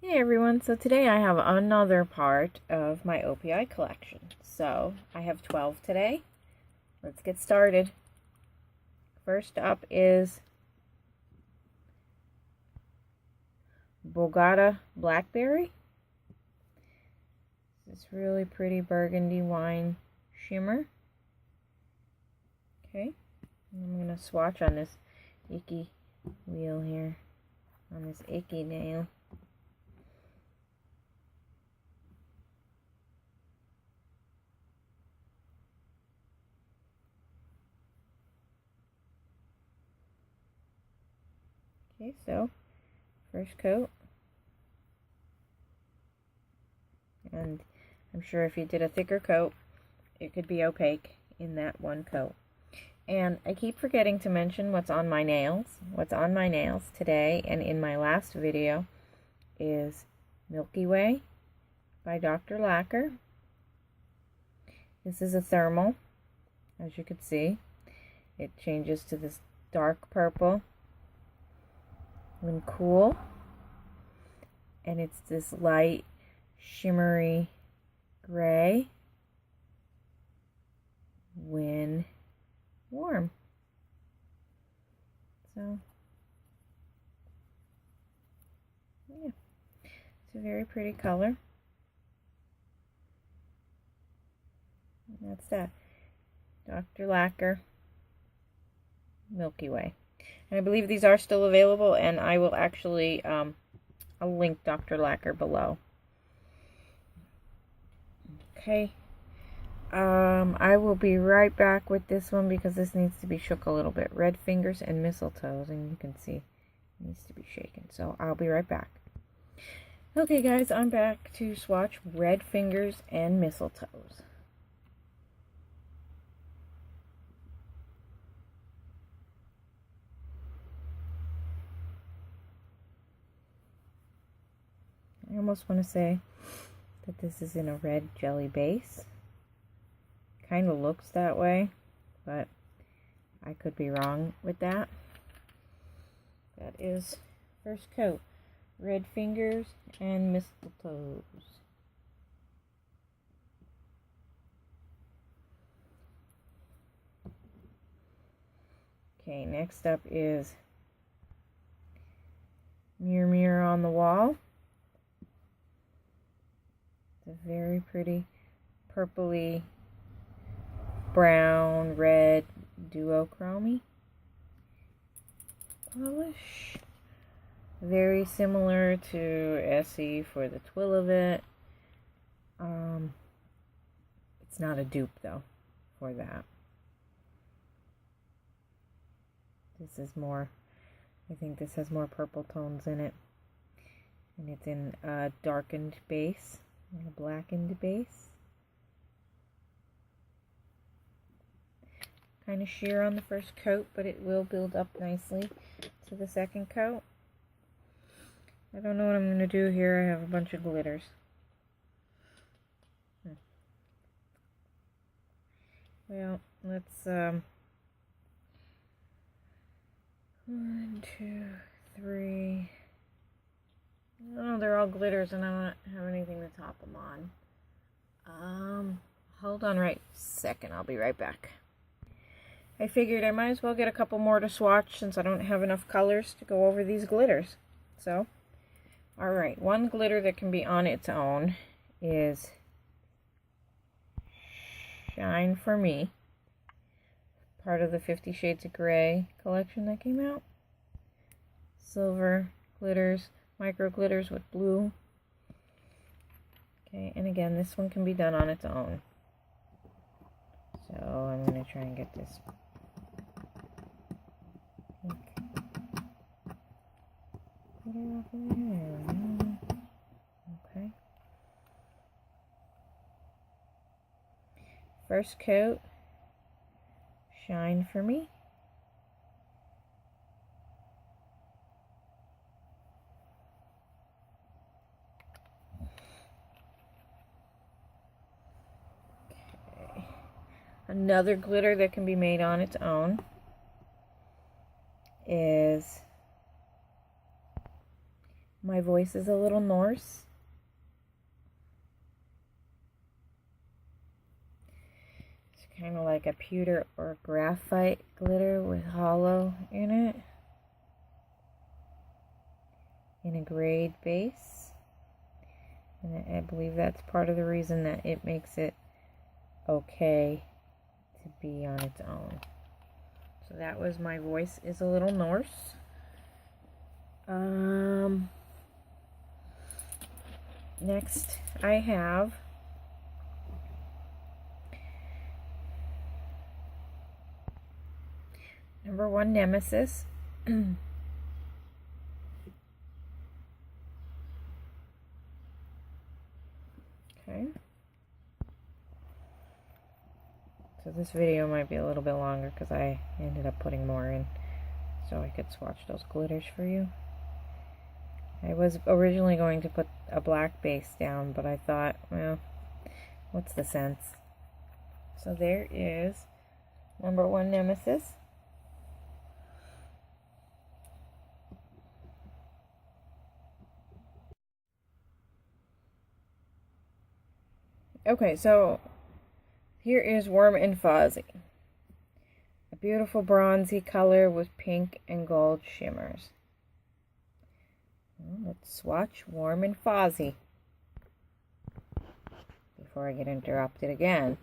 Hey everyone, so today I have another part of my OPI collection. So I have 12 today. Let's get started. First up is Bogota Blackberry. This really pretty burgundy wine shimmer. Okay, I'm going to swatch on this icky wheel here, on this icky nail. Okay, so first coat, and I'm sure if you did a thicker coat, it could be opaque in that one coat. And I keep forgetting to mention what's on my nails. What's on my nails today and in my last video is Milky Way by Dr. Lacquer. This is a thermal, as you can see. It changes to this dark purple when cool, and it's this light shimmery gray when warm. So yeah, it's a very pretty color. And that's that. Dr. Lacquer Milky Way. And I believe these are still available, and I will actually I'll link Dr. Lacquer below. Okay. I will be right back with this one because this needs to be shook a little bit. Red Fingers and Mistletoes, and you can see it needs to be shaken. So I'll be right back. Okay guys, I'm back to swatch Red Fingers and Mistletoes. I almost want to say that this is in a red jelly base. Kind of looks that way, but I could be wrong with that. That is first coat, Red Fingers and Mistletoes. Okay, next up is Mirror Mirror on the Wall. It's a very pretty purpley brown red duochrome polish. Very similar to Essie for the twill of it. It's not a dupe though for that. This is more, I think this has more purple tones in it, and it's in a darkened base and a blackened base. Kind of sheer on the first coat, but it will build up nicely to the second coat. I don't know what I'm going to do here. I have a bunch of glitters. Well, let's 1, 2, 3. Oh, they're all glitters and I don't have anything to top them on. Hold on right a second. I'll be right back. I figured I might as well get a couple more to swatch since I don't have enough colors to go over these glitters. So, alright, one glitter that can be on its own is Shine For Me, part of the 50 Shades of Grey collection that came out. Silver glitters, micro glitters with blue. Okay, and again, this one can be done on its own. So I'm going to try and get this pink glitter off of there. Okay. First coat, Shine For Me. Okay. Another glitter that can be made on its own is My Voice is a Little Norse. It's kind of like a pewter or graphite glitter with hollow in it. In a grade base. And I believe that's part of the reason that it makes it okay to be on its own. So that was My Voice is a Little Norse. Next I have number 1 Nemesis. Okay. So this video might be a little bit longer because I ended up putting more in so I could swatch those glitters for you. I was originally going to put a black base down, but I thought, well, what's the sense? So there is number 1 Nemesis. Okay, so here is Warm and Fuzzy. A beautiful bronzy color with pink and gold shimmers. Well, let's swatch Warm and Fuzzy before I get interrupted again.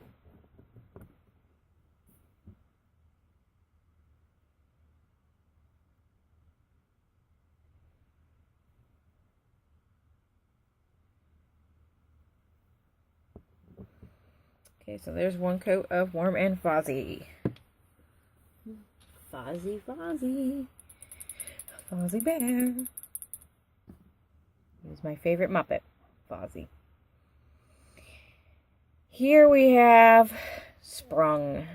Okay, so there's 1 coat of Warm and Fuzzy. Fuzzy, Fuzzy. Fuzzy Bear. He's my favorite Muppet, Fuzzy. Here we have Sprung,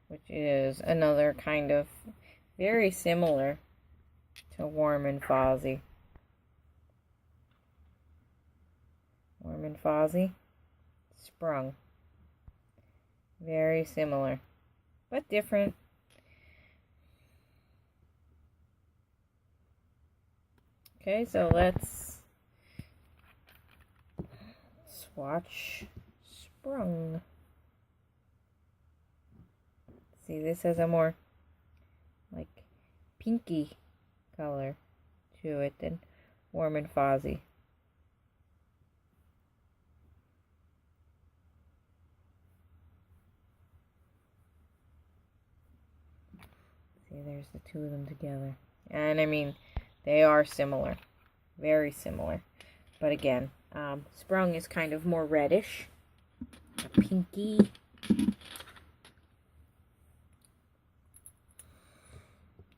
which is another kind of very similar to Warm and Fuzzy. Warm and Fuzzy, Sprung. Very similar, but different. Okay, so let's swatch Sprung. See, this has a more like pinky color to it than Warm and Fuzzy. See, there's the 2 of them together. And I mean, they are similar. Very similar. But again, Sprung is kind of more reddish. A pinky.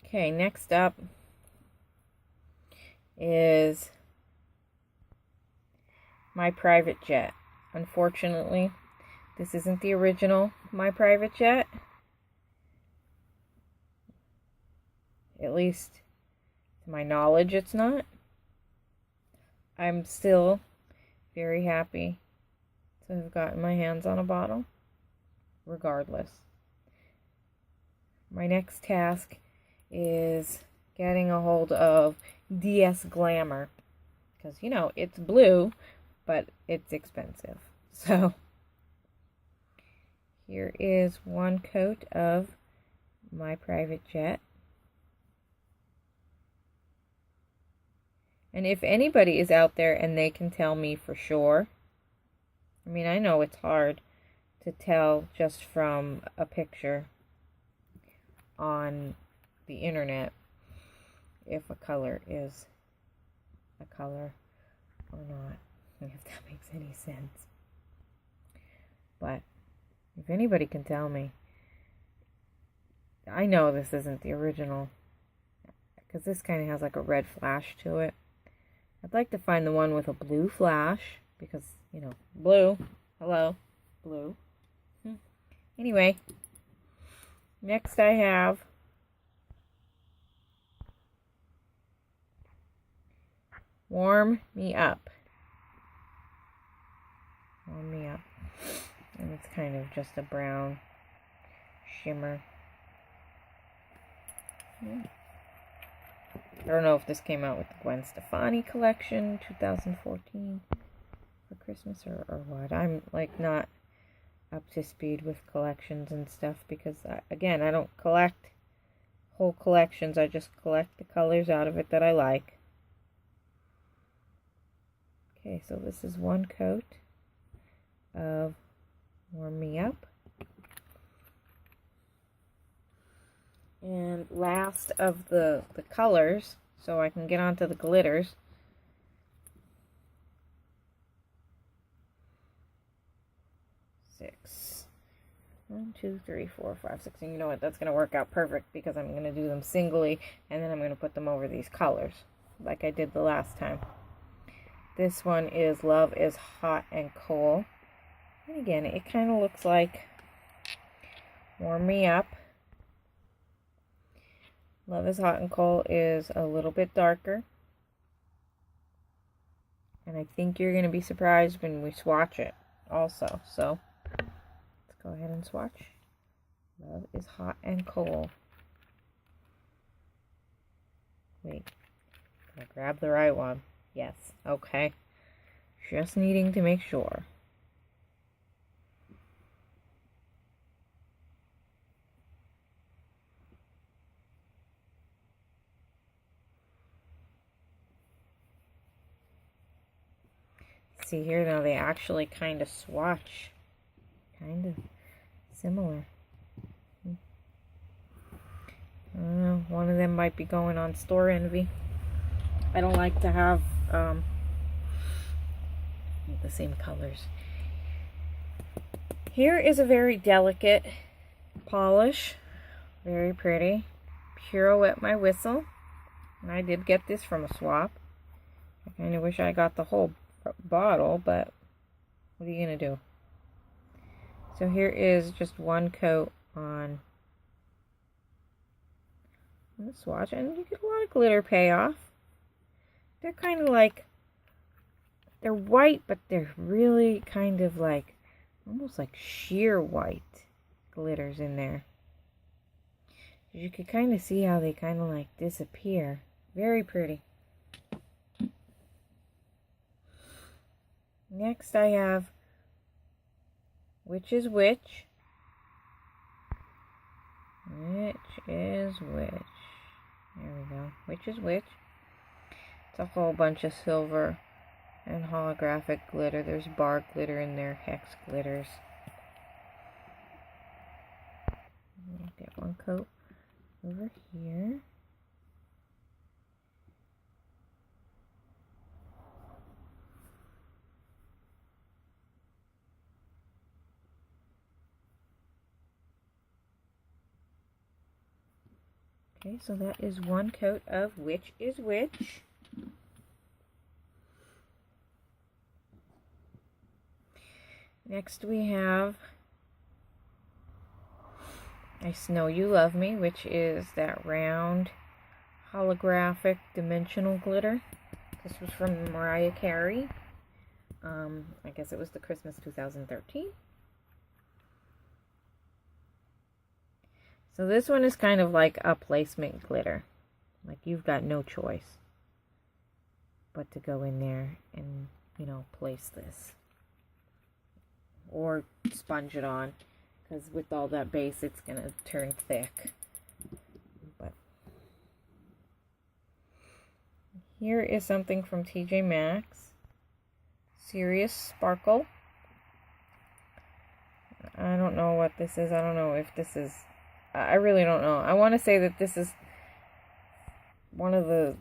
Okay, next up is My Private Jet. Unfortunately, this isn't the original My Private Jet. At least, to my knowledge, it's not. I'm still very happy to have gotten my hands on a bottle, regardless. My next task is getting a hold of DS Glamour, because, you know, it's blue, but it's expensive. So, here is 1 coat of My Private Jet. And if anybody is out there and they can tell me for sure, I mean, I know it's hard to tell just from a picture on the internet if a color is a color or not, if that makes any sense. But if anybody can tell me, I know this isn't the original, because this kind of has like a red flash to it. I'd like to find the one with a blue flash, because, you know, blue. Hello, blue. Anyway, next I have Warm Me Up. Warm Me Up. And it's kind of just a brown shimmer. I don't know if this came out with the Gwen Stefani collection 2014 for Christmas or what. I'm like not up to speed with collections and stuff because again, I don't collect whole collections. I just collect the colors out of it that I like. Okay, so this is one coat of Warm Me Up. And last of the colors, so I can get onto the glitters. Six. 1, 2, 3, 4, 5, 6. And you know what? That's going to work out perfect because I'm going to do them singly and then I'm going to put them over these colors like I did the last time. This one is Love is Hot and Cold. And again, it kind of looks like Warm Me Up. Love is Hot and Cold is a little bit darker. And I think you're going to be surprised when we swatch it also. So, let's go ahead and swatch. Love is Hot and Cold. Wait. Can I grab the right one? Yes. Okay. Just needing to make sure. See here now, they actually kind of swatch. Kind of similar. I don't know, one of them might be going on Store Envy. I don't like to have the same colors. Here is a very delicate polish. Very pretty. Pirouette My Whistle. And I did get this from a swap. I kind of wish I got the whole bottle, but what are you going to do? So here is just one coat on the swatch, and you get a lot of glitter payoff. They're kind of like, they're white, but they're really kind of like, almost like sheer white glitters in there. You could kind of see how they kind of like disappear. Very pretty. Next I have Which is Which. Which is Which. There we go. Which is Which. It's a whole bunch of silver and holographic glitter. There's bar glitter in there, hex glitters. Get one coat over here. Okay, so that is one coat of Which is Which. Next we have I Know You Love Me, which is that round holographic dimensional glitter. This was from Mariah Carey. I guess it was the Christmas 2013. So this one is kind of like a placement glitter. Like you've got no choice but to go in there and, you know, place this. Or sponge it on. Because with all that base, it's going to turn thick. But here is something from TJ Maxx. Serious Sparkle. I don't know what this is. I don't know if this is... I really don't know. I want to say that this is one of the...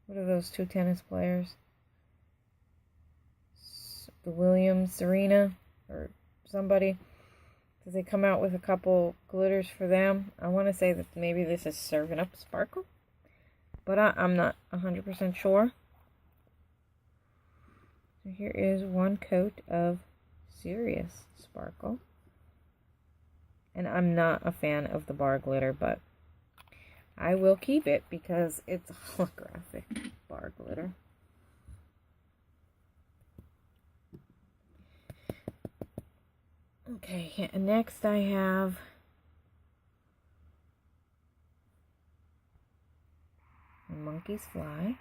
what are those two tennis players? The Williams, Serena, or somebody. Because they come out with a couple glitters for them. I want to say that maybe this is Serving Up Sparkle. But I'm not 100% sure. So here is one coat of Serious Sparkle. And I'm not a fan of the bar glitter, but I will keep it because it's holographic bar glitter. Okay, and next I have monkeys fly.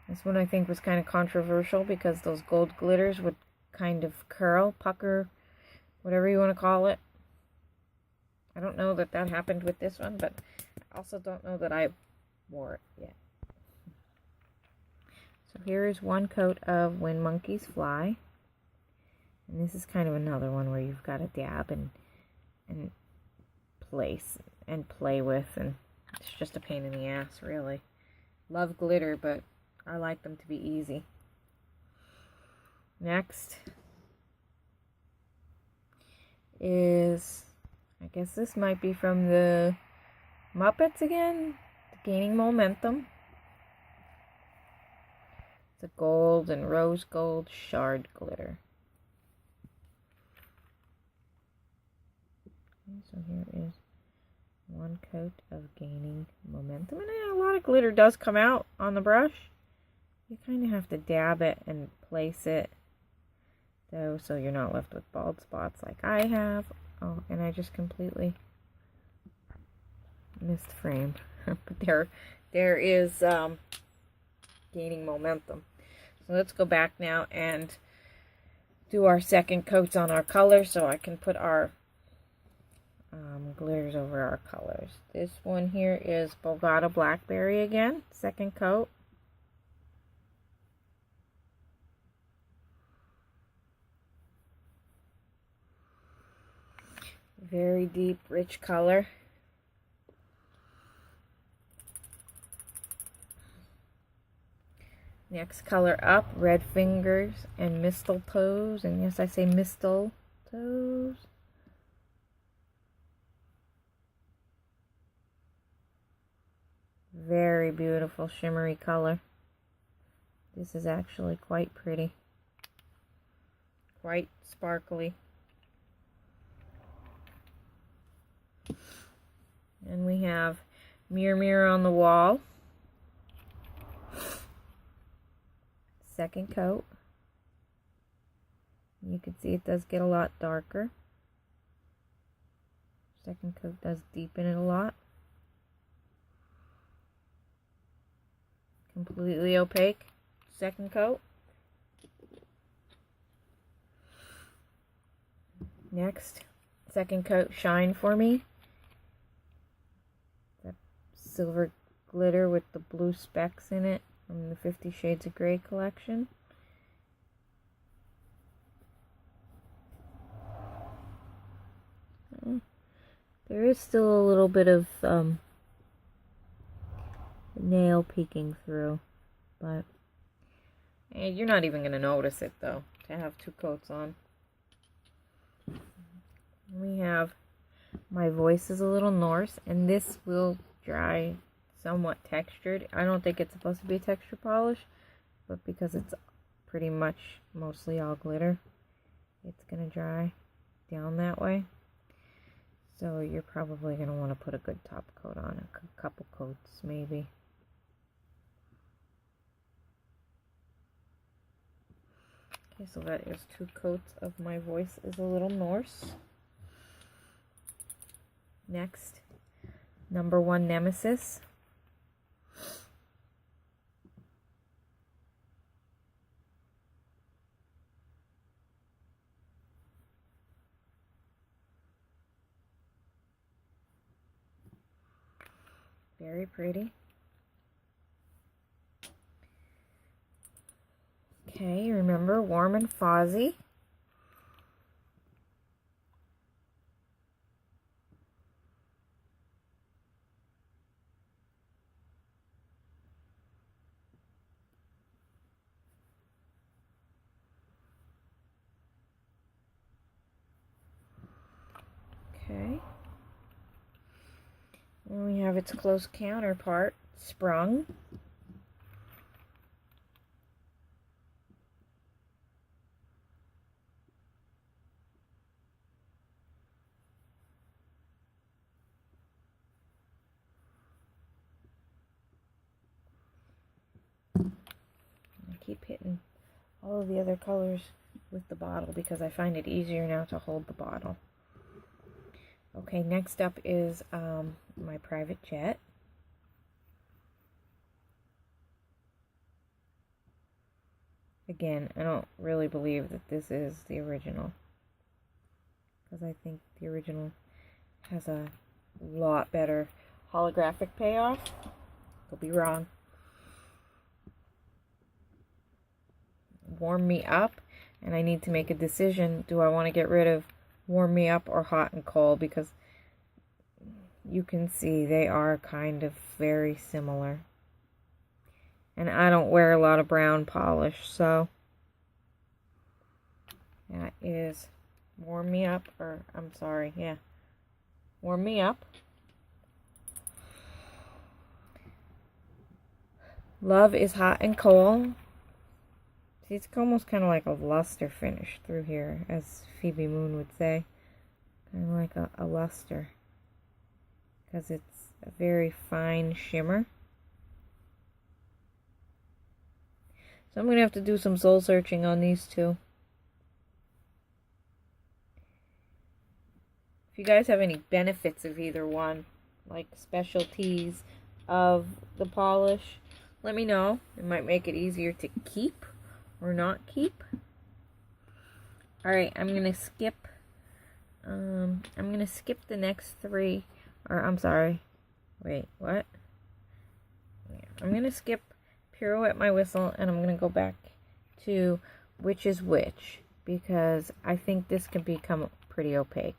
This one I think was kind of controversial because those gold glitters would kind of curl, pucker, whatever you want to call it. I don't know that that happened with this one, but I also don't know that I wore it yet. So here is one coat of When Monkeys Fly. And this is kind of another one where you've got to dab and place and play with, and it's just a pain in the ass, really. Love glitter, but I like them to be easy. Next is, I guess this might be from the Muppets again, Gaining Momentum. It's a gold and rose gold shard glitter. So here is one coat of Gaining Momentum. And a lot of glitter does come out on the brush. You kind of have to dab it and place it, though, so you're not left with bald spots like I have. Oh, and I just completely missed frame. But there is Gaining Momentum. So let's go back now and do our second coats on our colors so I can put our glitters over our colors. This one here is Bogota Blackberry again, second coat. Very deep, rich color. Next color up, Red Fingers and Mistletoes. And yes, I say mistletoes. Very beautiful shimmery color. This is actually quite pretty. Quite sparkly. And we have Mirror Mirror on the Wall. Second coat. You can see it does get a lot darker. Second coat does deepen it a lot. Completely opaque. Second coat. Next, second coat Shine For Me. That silver glitter with the blue specks in it from the 50 Shades of Grey collection. There is still a little bit of nail peeking through, but you're not even going to notice it though, to have two coats on. We have My Voice Is a Little Norse, and this will dry somewhat textured. I don't think it's supposed to be a texture polish, but because it's pretty much mostly all glitter, it's going to dry down that way. So you're probably going to want to put a good top coat on, a couple coats maybe. Okay, so that is two coats of My Voice Is a Little Norse. Next, number 1 Nemesis. Very pretty. Okay, remember Warm and Fuzzy. Okay. And we have its close counterpart, Sprung. Keep hitting all of the other colors with the bottle because I find it easier now to hold the bottle. Okay, next up is my Private Jet. Again, I don't really believe that this is the original, because I think the original has a lot better holographic payoff. Could be wrong. Warm Me Up, and I need to make a decision. Do I want to get rid of Warm Me Up or Hot and Cold? Because you can see they are kind of very similar. And I don't wear a lot of brown polish, so that is Warm Me Up, or I'm sorry, yeah, Warm Me Up. Love is Hot and Cold. See, it's almost kind of like a luster finish through here, as Phoebe Moon would say. Kind of like a luster, because it's a very fine shimmer. So I'm going to have to do some soul searching on these two. If you guys have any benefits of either one, like specialties of the polish, let me know. It might make it easier to keep or not keep. Alright, I'm gonna skip the next three, or I'm sorry, wait, what? Yeah, I'm gonna skip Pirouette My Whistle, and I'm gonna go back to Which is Which, because I think this can become pretty opaque.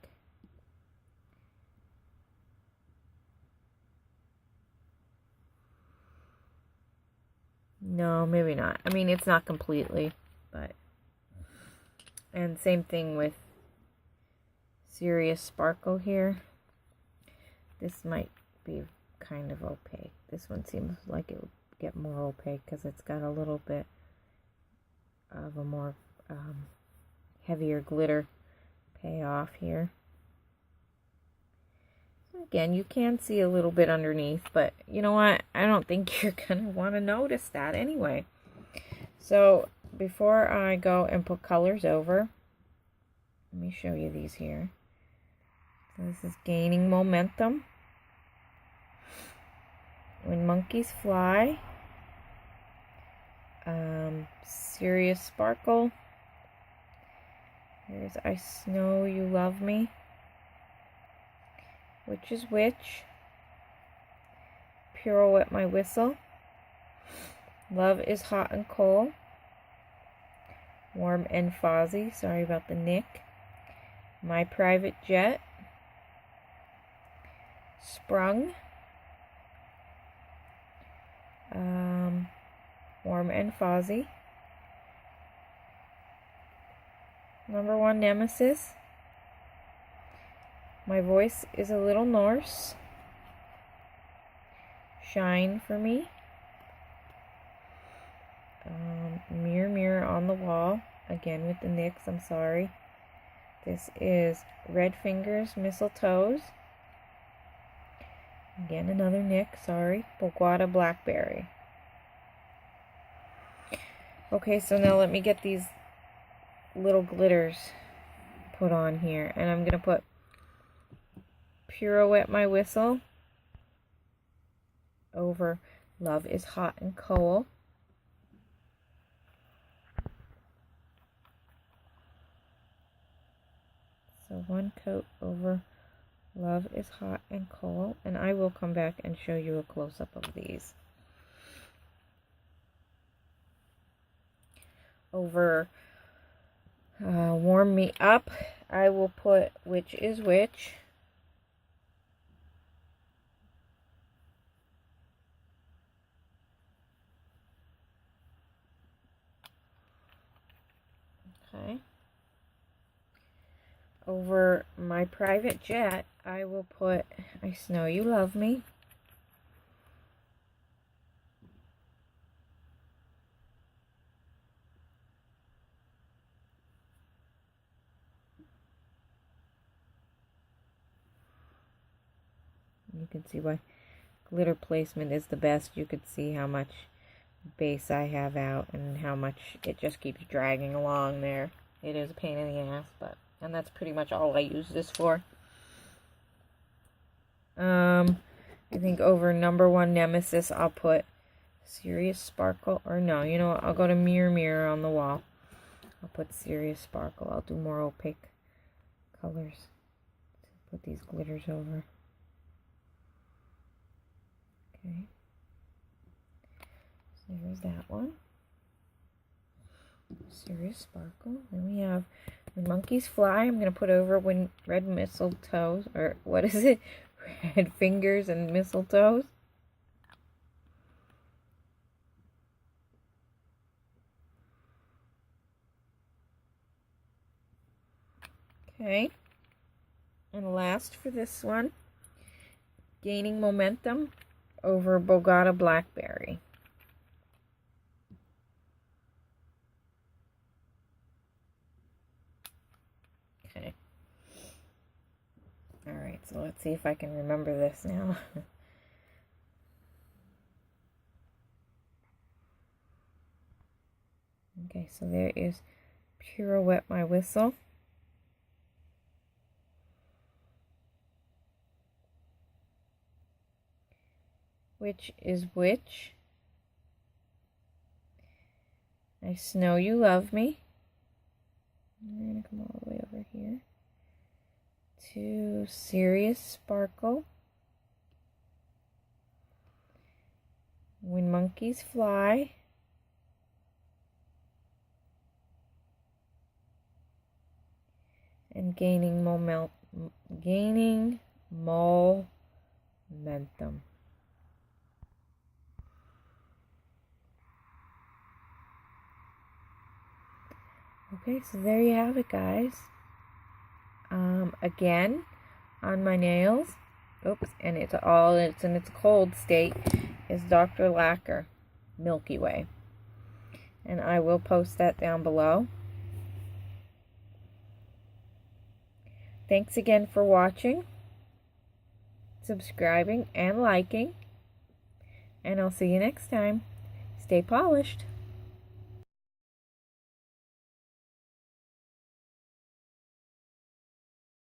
No, maybe not. I mean, it's not completely, but... And same thing with Serious Sparkle here. This might be kind of opaque. This one seems like it would get more opaque because it's got a little bit of a more heavier glitter payoff here. Again, you can see a little bit underneath, but you know what? I don't think you're going to want to notice that anyway. So, before I go and put colors over, let me show you these here. So this is Gaining Momentum, When Monkeys Fly, Serious Sparkle, here's I Know You Love Me, Which is Which, Pirouette My Whistle, Love is Hot and Cold, Warm and Fuzzy, sorry about the nick, My Private Jet, Sprung, Warm and Fuzzy, Number One Nemesis, My Voice is a Little Norse, Shine for Me, Mirror, Mirror on the Wall, again with the nicks, I'm sorry. This is Red Fingers, Mistletoes, again another nick, sorry. Bogota Blackberry. Okay, so now let me get these little glitters put on here, and I'm going to put Pirouette My Whistle over Love is Hot and Cold. So one coat over Love is Hot and Cold, and I will come back and show you a close-up of these. Over Warm Me Up, I will put Which is Which. Okay. Over My Private Jet, I will put I Know You Love Me. You can see why glitter placement is the best. You could see how much base I have out and how much it just keeps dragging along there. It is a pain in the ass, and that's pretty much all I use this for. I think over Number One Nemesis, I'll put Serious Sparkle. Or no, you know what? I'll go to Mirror Mirror on the wall. I'll put Serious Sparkle. I'll do more opaque colors to put these glitters over. Okay. So there's that one. Serious Sparkle. Then we have When Monkeys Fly. I'm going to put over When Red Mistletoes. Or what is it? Red Fingers and Mistletoes. Okay. And last for this one, Gaining Momentum over Bogota Blackberry. Okay. Alright, so let's see if I can remember this now. Okay, so there is Pirouette My Whistle. Which is which? I Know You Love Me. I'm going to come all the way over here to Serious Sparkle. When Monkeys Fly. And Gaining Momentum. Okay, so there you have it, guys. Again, on my nails, oops, and it's in its cold state, is Dr. Lacquer Milky Way. And I will post that down below. Thanks again for watching, subscribing, and liking. And I'll see you next time. Stay polished.